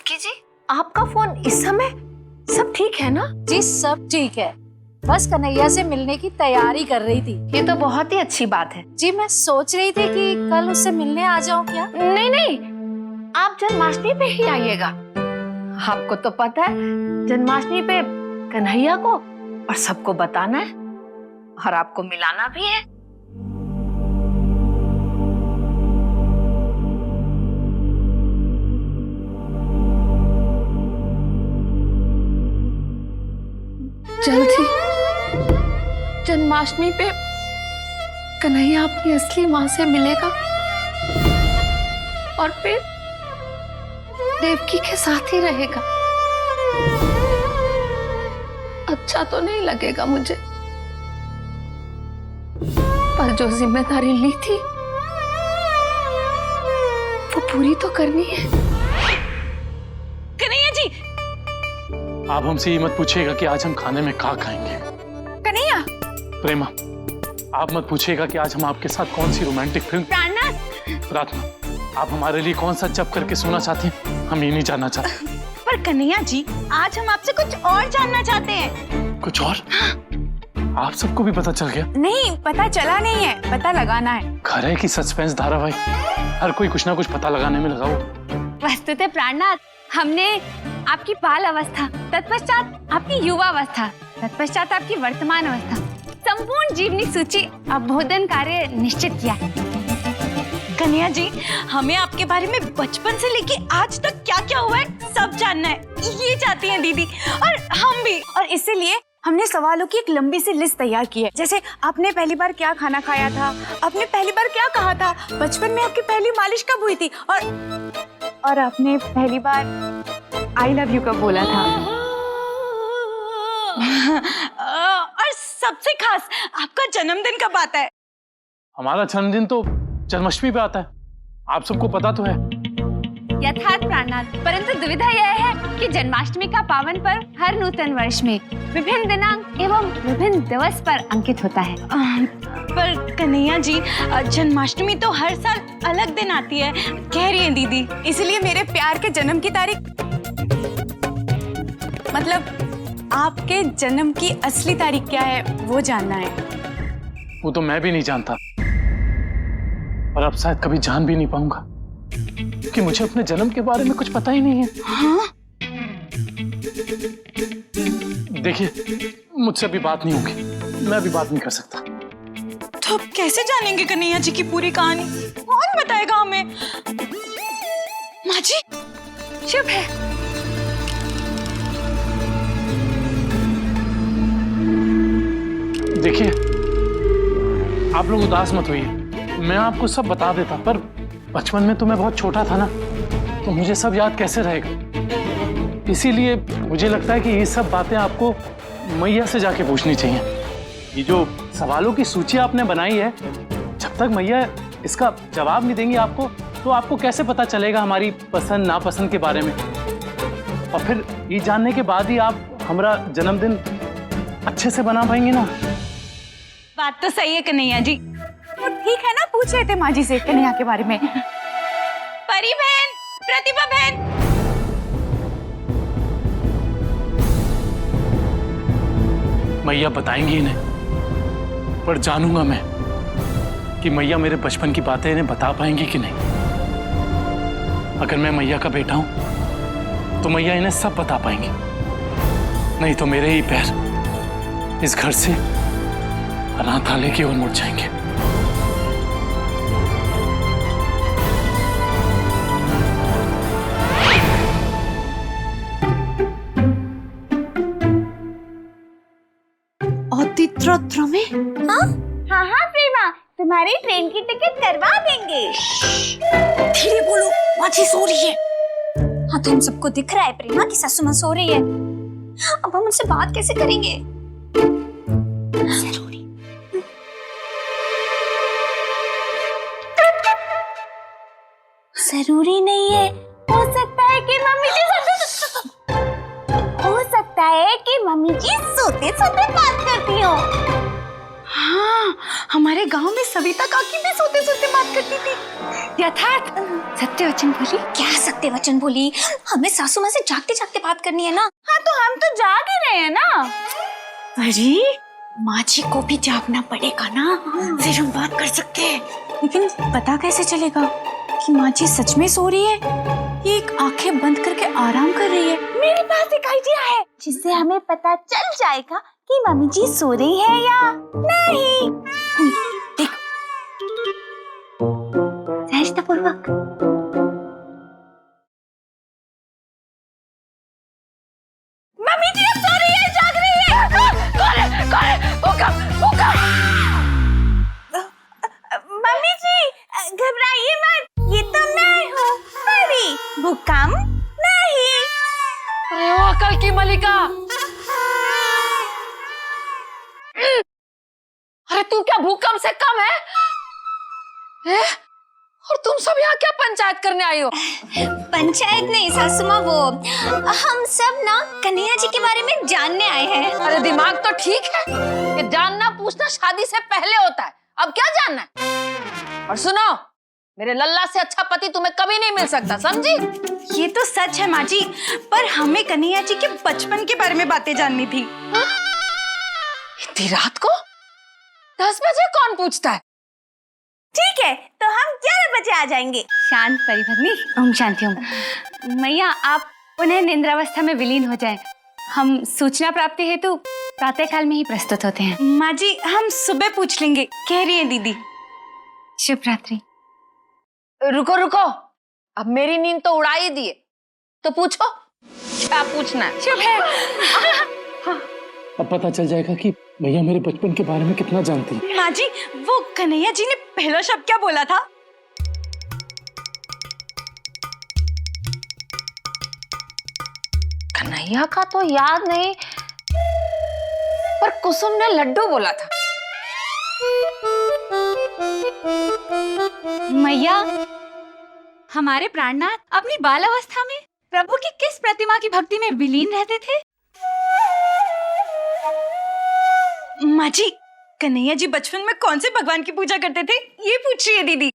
जानकी जी, आपका फोन इस समय? सब ठीक है ना? जी सब ठीक है, बस कन्हैया से मिलने की तैयारी कर रही थी। ये तो बहुत ही अच्छी बात है। जी मैं सोच रही थी कि कल उससे मिलने आ जाऊं क्या? नहीं नहीं, आप जन्माष्टमी पे ही आइएगा। आपको तो पता है जन्माष्टमी पे कन्हैया को और सबको बताना है और आपको मिलाना भी है। जल्द ही जन्माष्टमी पे कन्हैया अपनी असली माँ से मिलेगा और फिर देवकी के साथ ही रहेगा। अच्छा तो नहीं लगेगा मुझे, पर जो जिम्मेदारी ली थी वो पूरी तो करनी है। कन्हैया जी, आप हमसे ये मत पूछिएगा कि आज हम खाने में क्या खाएंगे। कन्हैया। प्रेमा, आप मत पूछिएगा कि आज हम आपके साथ कौन सी रोमांटिक फिल्म। प्रार्थना, आप हमारे लिए कौन सा जब करके सोना चाहती हैं, हम ये नहीं जानना चाहते। पर कन्हैया जी, आज हम आपसे कुछ और जानना चाहते हैं। कुछ और? आप सबको भी पता चल गया? नहीं, पता चला नहीं है, पता लगाना है। घर है कि सस्पेंस धारावाहिक, हर कोई कुछ ना कुछ पता लगाने में लगा हुआ। वस्तुतः प्राणनाथ, हमने आपकी बाल अवस्था, तत्पश्चात आपकी युवा अवस्था, तत्पश्चात आपकी वर्तमान अवस्था, संपूर्ण जीवनी सूची अवबोधन कार्य निश्चित किया है। कन्हैया जी, हमें आपके बारे में बचपन से लेके आज तक क्या क्या हुआ है सब जानना है। ये चाहती हैं दीदी और हम भी, और इसीलिए हमने सवालों की एक लंबी सी लिस्ट तैयार की है। जैसे आपने पहली बार क्या खाना खाया था, आपने पहली बार क्या कहा था, बचपन में आपकी पहली मालिश कब हुई थी, और आपने पहली बार आई लव यू कब बोला था। और सबसे खास, आपका जन्मदिन कब आता है? हमारा जन्मदिन तो जन्माष्टमी पे आता है, आप सबको पता तो है। यथार्थ प्राणनाथ, परंतु दुविधा यह है कि जन्माष्टमी का पावन पर्व हर नूतन वर्ष में विभिन्न दिनांक एवं विभिन्न दिवस पर अंकित होता है। पर कन्हैया जी, जन्माष्टमी तो हर साल अलग दिन आती है, कह रही हैं दीदी। इसलिए मेरे प्यार के जन्म की तारीख, मतलब आपके जन्म की असली तारीख क्या है वो जानना है। वो तो मैं भी नहीं जानता, और अब शायद कभी जान भी नहीं पाऊंगा, क्योंकि मुझे अपने जन्म के बारे में कुछ पता ही नहीं है। हाँ? देखिए, मुझसे अभी बात नहीं होगी, मैं अभी बात नहीं कर सकता। तो अब कैसे जानेंगे कन्हैया जी की पूरी कहानी? कौन बताएगा हमें? माँ जी, शुभ है। देखिए, आप लोग उदास मत होइए, मैं आपको सब बता देता, पर बचपन में तो मैं बहुत छोटा था ना, तो मुझे सब याद कैसे रहेगा। इसीलिए मुझे लगता है कि ये सब बातें आपको मैया से जाके पूछनी चाहिए। ये जो सवालों की सूची आपने बनाई है, जब तक मैया इसका जवाब नहीं देंगी आपको, तो आपको कैसे पता चलेगा हमारी पसंद नापसंद के बारे में। और फिर ये जानने के बाद ही आप हमारा जन्मदिन अच्छे से बना पाएंगे ना। बात तो सही है कन्हैया जी। तो ठीक है ना, पूछ रहे थे माँ जी से कन्हैया के बारे में। परी बहन, प्रतिभा बहन, मैया बताएंगी इन्हें, पर जानूंगा मैं कि मैया मेरे बचपन की बातें इन्हें बता पाएंगी कि नहीं। अगर मैं मैया का बेटा हूं तो मैया इन्हें सब बता पाएंगी, नहीं तो मेरे ही पैर इस घर से अनाथालय की ओर मुड़ जाएंगे। औतित्र में? हाँ हाँ प्रेमा, तुम्हारी ट्रेन की टिकट करवा देंगे। धीरे बोलो, माँ जी सो रही है। हाँ तो हम सबको दिख रहा है प्रेमा की सासू माँ सो रही है। अब हम उनसे बात कैसे करेंगे? जरूरी जरूरी नहीं है, हो सकता है कि मम्मी जी हो सकता है कि मम्मी जी सोते सोते बात करती हो। हाँ, हमारे गांव में सविता काकी भी सोते सोते बात करती थी। यथार्थ सत्य वचन बोली। क्या सत्य वचन बोली? हमें सासू माँ से जागते जागते बात करनी है ना। हाँ, तो हम तो जाग ही रहे हैं ना। अरे माँ जी को भी जागना पड़ेगा ना, फिर हम बात कर सकते हैं। लेकिन पता कैसे चलेगा कि माँ जी सच में सो रही है, ये एक आंखें बंद करके आराम कर रही है? मेरे पास एक आइडिया है जिससे हमें पता चल जाएगा कि मम्मी जी सो रही है या नहीं। देख, सहजतापूर्वक। मम्मी जी अब सो रही है, जाग रही है। कौन है? कौन है? हुक्म। मम्मी जी घबराइए मत, ये तो मैं हूँ परी। भूकंप नहीं। अरे ओ अकल की मलिका, अरे तू क्या भूकंप से कम है? हैं? और तुम सब यहाँ क्या पंचायत करने आई हो? पंचायत नहीं सासू माँ, वो हम सब ना कन्हैया जी के बारे में जानने आए हैं। अरे दिमाग तो ठीक है, ये जानना पूछना शादी से पहले होता है, अब क्या जानना है? और सुनो, मेरे लल्ला से अच्छा पति तुम्हें कभी नहीं मिल सकता, समझी? ये तो सच है माँ जी, पर हमें कन्हैया जी के बचपन के बारे में बातें जाननी थी। इतनी रात को 10 बजे कौन पूछता है? ठीक है, तो हम 11 बजे आ जाएंगे। शांत परिभगनी, ओम शांति ओम। मैया आप पुनः निद्रावस्था में विलीन हो जाएं। हम सूचना प्राप्ति हेतु प्रातः काल में ही प्रस्तुत होते हैं। माँ जी हम सुबह पूछ लेंगे, कह रही है दीदी। शुभ रात्रि। रुको रुको, अब मेरी नींद तो उड़ा ही दिए, तो पूछो क्या पूछना है। शुभ है। अब पता चल जाएगा कि भैया मेरे बचपन के बारे में कितना जानती है। माँ जी वो कन्हैया जी ने पहला शब्द क्या बोला था? कन्हैया का तो याद नहीं, पर कुसुम ने लड्डू बोला था। मैया, हमारे प्राणनाथ अपनी बाल अवस्था में प्रभु की किस प्रतिमा की भक्ति में विलीन रहते थे? माँ जी कन्हैया जी बचपन में कौन से भगवान की पूजा करते थे, ये पूछ रही है दीदी।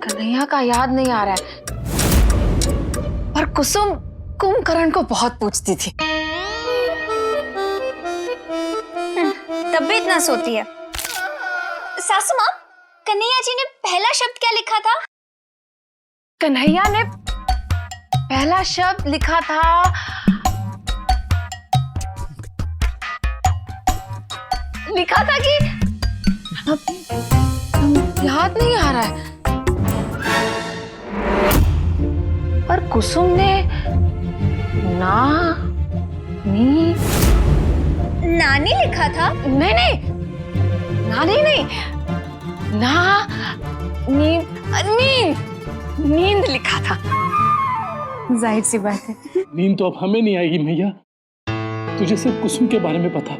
कन्हैया का याद नहीं आ रहा है, पर कुसुम कुंभकर्ण को बहुत पूछती थी। तब भी इतना सोती है। सासू माँ, कन्हैया जी ने पहला शब्द क्या लिखा था? कन्हैया ने पहला शब्द लिखा था, कि अब याद नहीं आ रहा है, पर कुसुम ने नानी लिखा था। नहीं, नानी नहीं, नींद लिखा था। जाहिर सी बात है। नींद तो अब हमें नहीं आएगी मैया, तुझे सिर्फ कुसुम के बारे में पता,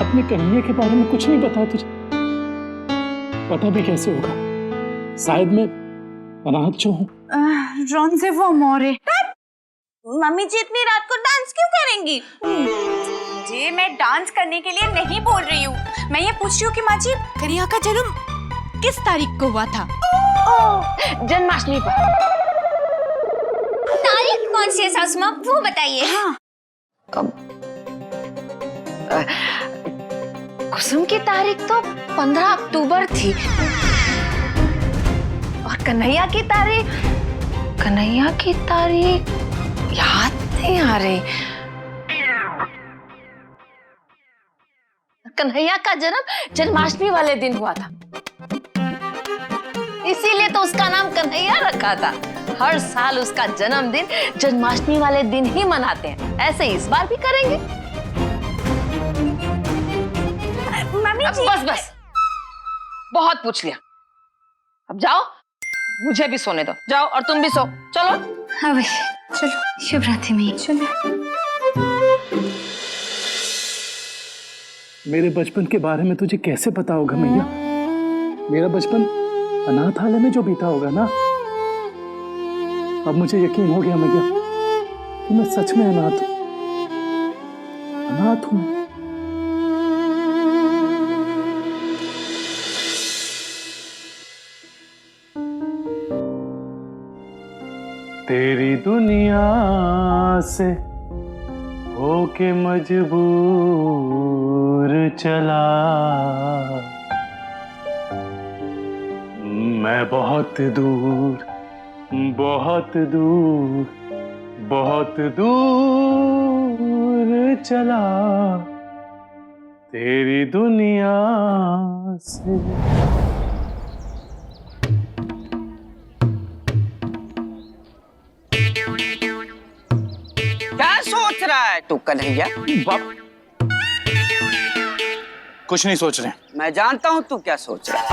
अपने कन्हैया के बारे में कुछ नहीं पता तुझे। पता भी कैसे होगा, शायद मैं अनाथ जो हूँ। रॉन से वो मोरे। मम्मी जी इतनी रात को डांस क्यों करेंगी? जी मैं डांस करने के लिए नहीं बोल रही हूँ, मैं ये पूछ रही हूँ कि माँ जी कन्हैया का जन्म किस तारीख को हुआ था? जन्माष्टमी पर। तारीख कौन सी है सासू माँ, वो बताइए। हाँ। कुसुम की तारीख तो 15 अक्टूबर थी, और कन्हैया की तारीख याद नहीं आ रही। कन्हैया का जन्म जन्माष्टमी वाले दिन हुआ था, इसीलिए तो उसका नाम कन्हैया रखा था। हर साल उसका जन्मदिन जन्माष्टमी वाले दिन ही मनाते हैं, ऐसे इस बार भी करेंगे। मम्मी जी बस बहुत पूछ लिया, अब जाओ, मुझे भी सोने दो, जाओ, और तुम भी सो, चलो। हाँ भाई चलो, शुभ रात्रि मैया। चलो। मेरे बचपन के बारे में तुझे कैसे पता होगा मैया? मेरा बचपन अनाथालय में जो बीता होगा ना, अब मुझे यकीन हो गया मैया, कि मैं सच में अनाथ हूं। अनाथ हूं। तेरी दुनिया से होके मजबूर चला मैं बहुत दूर, बहुत दूर, बहुत दूर चला तेरी दुनिया से। क्या सोच रहा है तू कन्हैया? कुछ नहीं सोच रहे। मैं जानता हूँ तू क्या सोच रहा है।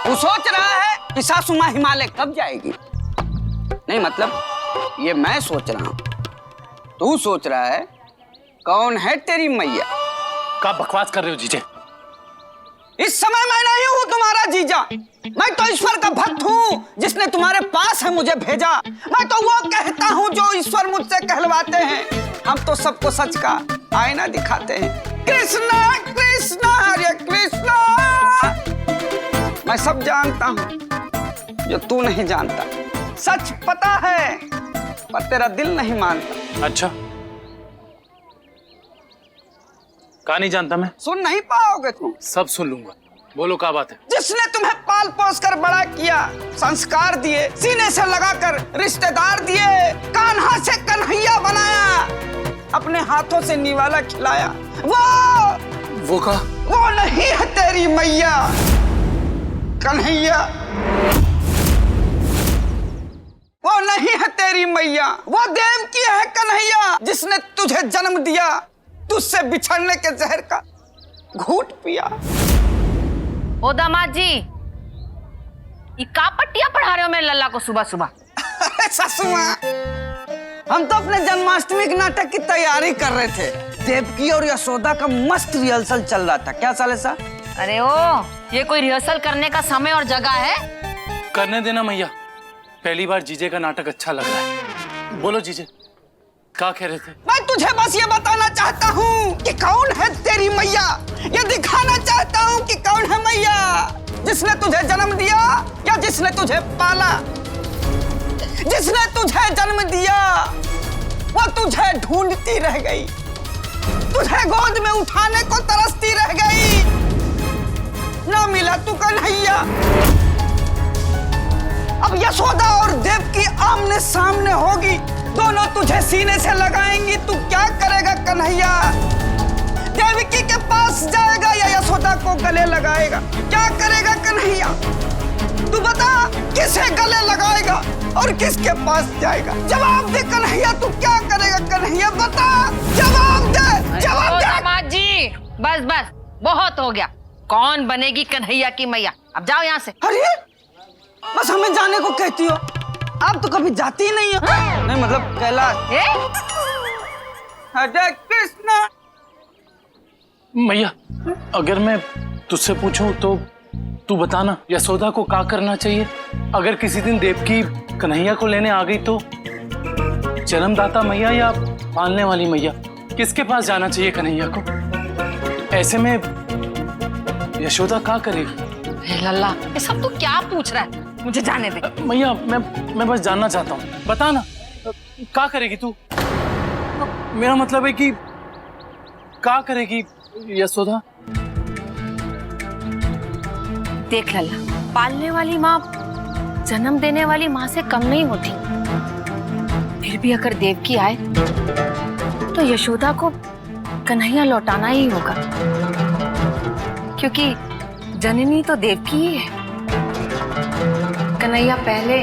तू सोच रहा है कि सासू माँ हिमालय कब जाएगी। नहीं मतलब ये मैं सोच रहा हूँ। तू सोच रहा है कौन है तेरी मैया। क्या बकवास कर रहे हो जीजे? इस समय मैं नहीं हूँ तुम्हारा जीजा। मैं तो ईश्वर का भक्त हूँ जिसने तुम्हारे पास है मुझे भेजा। मैं तो वो कहता हूँ जो ईश्वर मुझसे कहलवाते हैं। हम तो सबको सच का आईना दिखाते हैं। कृष्णा कृष्णा हरे कृष्णा। मैं सब जानता हूँ जो तू नहीं जानता। सच पता है पर तेरा दिल नहीं मानता। अच्छा, का नहीं जानता मैं? सुन नहीं पाओगे तुम। सब सुन लूंगा। बोलो क्या बात है? जिसने तुम्हें पाल पोस कर बड़ा किया, संस्कार दिए, सीने से लगाकर रिश्तेदार दिए, कान्हा से कन्हैया बनाया, अपने हाथों से निवाला खिलाया, वो का? वो नहीं है तेरी मैया कन्हैया। वो नहीं है तेरी मैया। वो देवकी है कन्हैया जिसने तुझे जन्म दिया, तुझसे बिछड़ने के जहर का घूंट पिया। ओ दामाद जी, ये का पट्टियां पढ़ा रहे हो मेरे लल्ला को सुबह सुबह? अरे सासू माँ, हम तो अपने जन्माष्टमी के नाटक की तैयारी कर रहे थे। देवकी और यशोदा का मस्त रिहर्सल चल रहा था। क्या साले सा? अरे ओ, ये कोई रिहर्सल करने का समय और जगह है? करने देना मैया। पहली बार जीजे का नाटक अच्छा लग रहा है। बोलो जीजे, क्या कह रहे थे? मैं तुझे बस ये बताना चाहता हूँ कि कौन है तेरी मैया। ये दिखाना चाहता हूँ कि कौन है मैया जिसने तुझे जन्म दिया या जिसने तुझे पाला। जिसने तुझे जन्म दिया वो तुझे ढूंढती रह गई, तुझे गोद में उठाने को तरसती रह गई। ना मिला तू कन्हैया। अब यशोदा और देवकी आमने सामने होगी, दोनों तुझे सीने से लगाएंगी। तू क्या करेगा कन्हैया? देवकी के पास जाएगा या यशोदा को गले लगाएगा? क्या करेगा कन्हैया? तू बता, किसे गले लगाएगा और किसके पास जाएगा? जवाब दे कन्हैया, तू क्या करेगा कन्हैया? बता, जवाब दे, जवाब दे। दामाद जी, बस बस बहुत हो गया। कौन बनेगी कन्हैया की मैया? अब जाओ यहाँ से। अरे बस हमें जाने को कहती हो, आप तो कभी जाती ही नहीं हो। नहीं मतलब कैलाश। हरे कृष्णा। मैया, अगर मैं तुझसे पूछूं तो तू बताना, यशोदा को क्या करना चाहिए? अगर किसी दिन देवकी कन्हैया को लेने आ गई तो जन्मदाता मैया या पालने वाली मैया, किसके पास जाना चाहिए कन्हैया को? ऐसे में यशोदा क्या करेगी? लल्ला, ये सब तू क्या पूछ रहा है? मुझे जाने दे। मैया, मैं बस जानना चाहता हूँ। बता ना, क्या करेगी तू? मेरा मतलब है कि क्या करेगी यशोदा? देख लल्ला, पालने वाली माँ जन्म देने वाली माँ से कम नहीं होती। फिर भी अगर देवकी आए तो यशोदा को कन्हैया लौटाना ही होगा, क्योंकि जननी तो देवकी ही है। कन्हैया पहले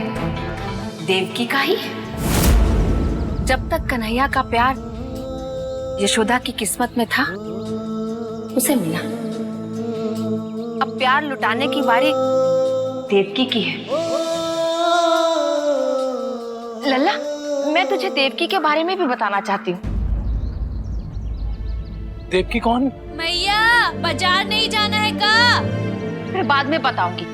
देवकी का ही है। जब तक कन्हैया का प्यार यशोदा की किस्मत में था, उसे मिला। अब प्यार लुटाने की बारी देवकी की है। लल्ला, मैं तुझे देवकी के बारे में भी बताना चाहती हूँ। देवकी कौन? मैया, बाजार नहीं जाना है का? फिर बाद में बताऊंगी।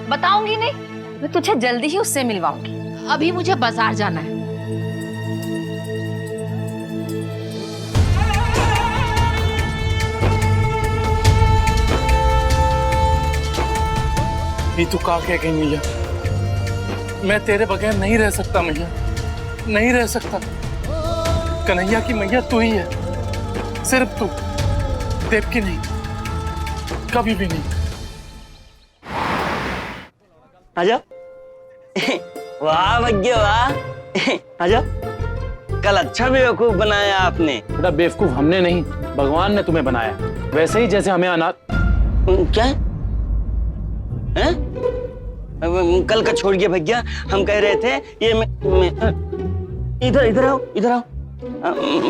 बताऊंगी नहीं, मैं तुझे जल्दी ही उससे मिलवाऊंगी। अभी मुझे बाजार जाना है। ये तू का कह गई मैया, मैं तेरे बगैर नहीं रह सकता मैया, नहीं रह सकता। कन्हैया की मैया तू ही है, सिर्फ तू, देवकी नहीं, कभी भी नहीं। आजा। वाह भैया वाह। आजा। कल अच्छा बेवकूफ बनाया आपने। बेटा बेवकूफ हमने नहीं, भगवान ने तुम्हें बनाया, वैसे ही जैसे हमें अनाथ। क्या हैं? कल का छोड़ गया भैया, हम कह रहे थे ये इधर इधर आओ, इधर आओ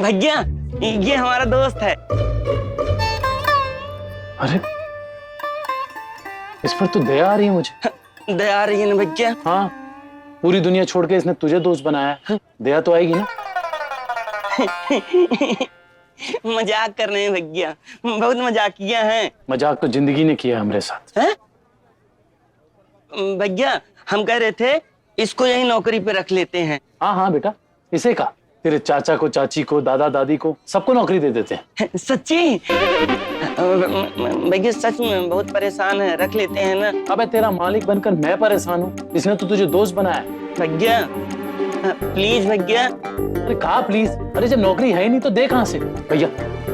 भैया, ये हमारा दोस्त है। अरे इस पर तो दया आ रही है मुझे। दया आ रही है ना भैया? हाँ, पूरी दुनिया छोड़ के इसने तुझे दोस्त बनाया है, दया तो आएगी ना। मजाक कर रहे हैं भैया, बहुत मजाकिया हैं। मजाक तो जिंदगी ने किया हमरे साथ। हैं? भैया हम कह रहे थे इसको यही नौकरी पे रख लेते हैं। हाँ हाँ बेटा, इसे का, तेरे चाचा को, चाची को, दादा दादी को, सबको नौकरी दे देते हैं। सच्ची? भैया सच में बहुत परेशान है, रख लेते हैं ना। अबे तेरा मालिक बनकर मैं परेशान हूँ, इसने तो तुझे दोस्त बनाया। भैया प्लीज भैया। अरे कहा प्लीज, अरे जब नौकरी है ही नहीं तो दे कहाँ से। भैया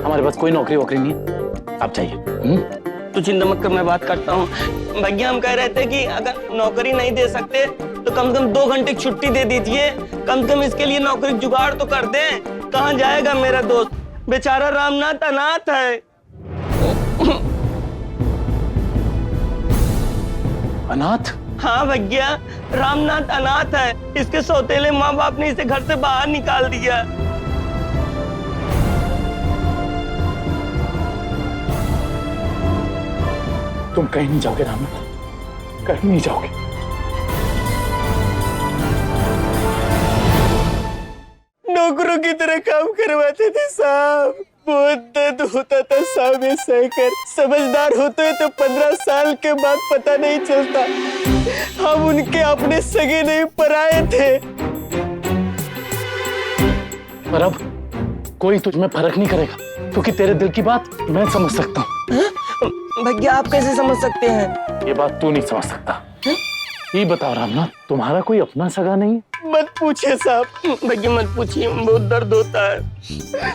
हमारे पास कोई नौकरी वोकरी नहीं है, आप चाहिए। तू चिंता मत कर, मैं बात करता हूँ। भैया हम कह रहे थे कि अगर नौकरी नहीं दे सकते तो कम से कम 2 घंटे की छुट्टी दे दीजिए, कम से कम इसके लिए नौकरी जुगाड़ तो कर दे। कहाँ जाएगा मेरा दोस्त, बेचारा रामनाथ अनाथ है। अनाथ? हाँ भैया, रामनाथ अनाथ है, इसके सौतेले माँ बाप ने इसे घर से बाहर निकाल दिया। तुम कहीं नहीं जाओगे रामनाथ, कहीं नहीं जाओगे। नौकरों की तरह काम करवाते थे साहब, बहुत दर्द होता था साहब ये सहकर। समझदार होते तो 15 साल के बाद पता नहीं चलता, हम उनके अपने सगे नहीं पराए थे। पर अब कोई तुझ में फर्क नहीं करेगा, क्योंकि तेरे दिल की बात मैं समझ सकता हूँ। भैया आप कैसे समझ सकते हैं? ये बात तू नहीं समझ सकता। ये बताओ रामनाथ, तुम्हारा कोई अपना सगा नहीं है? मत पूछिए साहब, भैया मत पूछिए, बहुत दर्द होता है।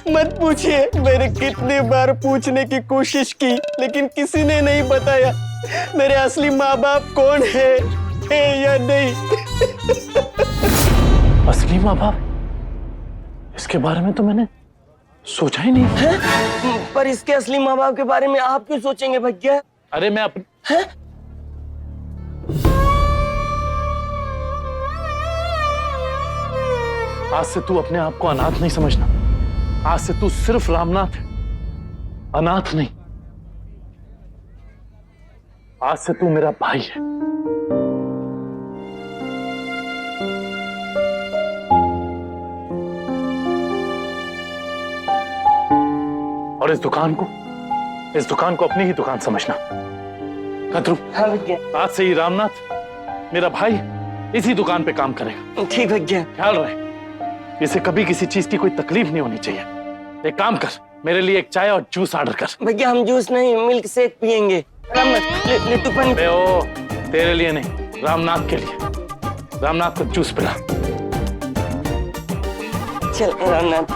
मत पूछिए, मैंने कितनी बार पूछने की कोशिश की लेकिन किसी ने नहीं बताया मेरे असली माँ बाप कौन है या नहीं। असली माँ बाप? इसके बारे में तो मैंने सोचा ही नहीं है? पर इसके असली माँ बाप के बारे में आप क्यों सोचेंगे भैया? अरे मैं अपने आज से तू अपने आप को अनाथ नहीं समझना, आज से तू सिर्फ रामनाथ है, अनाथ नहीं। आज से तू मेरा भाई है। और इस दुकान को अपनी ही दुकान समझना। कतरू, हाँ भैया। आज से ही रामनाथ मेरा भाई इसी दुकान पे काम करेगा। ठीक भैया। ख्याल रहे, इसे कभी किसी चीज की कोई तकलीफ नहीं होनी चाहिए। एक काम कर, मेरे लिए एक चाय और जूस ऑर्डर कर। भैया हम जूस नहीं, मिल्क शेक पियेंगे। रामनाथ ले तू पानी। ओ, तेरे लिए नहीं, रामनाथ के लिए। रामनाथ को जूस पिला। चल रामनाथ।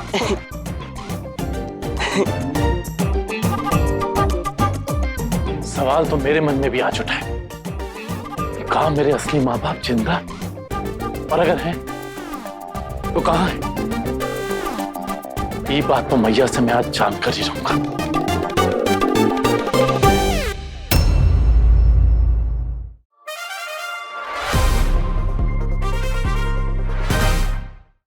सवाल तो मेरे मन में भी आ चुका है कि कहाँ मेरे असली माँ बाप जिंदा, और अगर हैं तो कहाँ है? ये बात तो मैया से मैं आज जानकर ही रहूंगा।